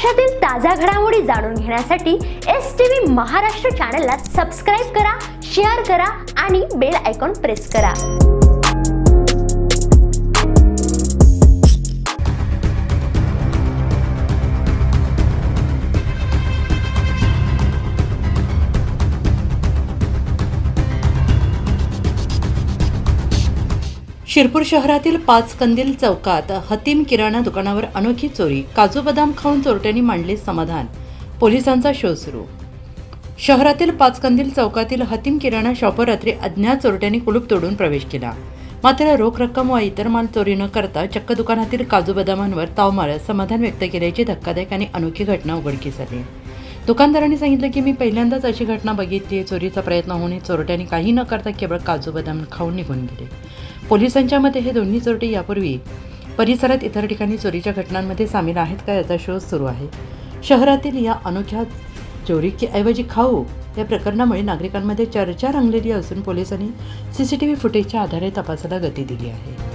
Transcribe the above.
महाराष्ट्रातील ताजा घडामोडी जाणून घेण्यासाठी STV महाराष्ट्र चॅनलला सबस्क्राइब करा, शेअर करा आणि बेल आयकॉन प्रेस करा। शिरपूर शहरातील पाचकंदील चौकात हतीम किराणा दुकानावर अनोखी चोरी, काजू बदाम खाऊन चोरट्यांनी मांडले समाधान, पोलिसांचा शोध सुरू। शहरातील पाचकंदील चौकातील हतीम किराणा शॉपवर रात्री अज्ञात चोरट्यांनी कुलूप तोडून प्रवेश केला। मात्र रोख रक्कम व इतर माल चोरी न करता चक्क दुकानातील काजू बदामांवर ताव मारत समाधान व्यक्त केल्याची धक्कादायक आणि अनोखी घटना उघडकीस आली। दुकानदारांनी सांगितलं की मी पहिल्यांदाच अशी घटना बघितली आहे। चोरीचा प्रयत्न होऊन चोरट्यांनी काही न करता केवळ काजू बदाम खाऊन निघून गेले। पोलिसांच्या मते हे दोन्ही चोरटे यापूर्वी परिसरात इतर ठिकाणी चोरीच्या घटनांमध्ये सामील आहेत का याचा शोध सुरू आहे। शहरातील या अनोख्या चोरीऐवजी खाऊ या प्रकरणामुळे नागरिकांमध्ये चर्चा रंगलेली असून पोलिसांनी CCTV फुटेजच्या आधारे तपासाला गती दिली आहे।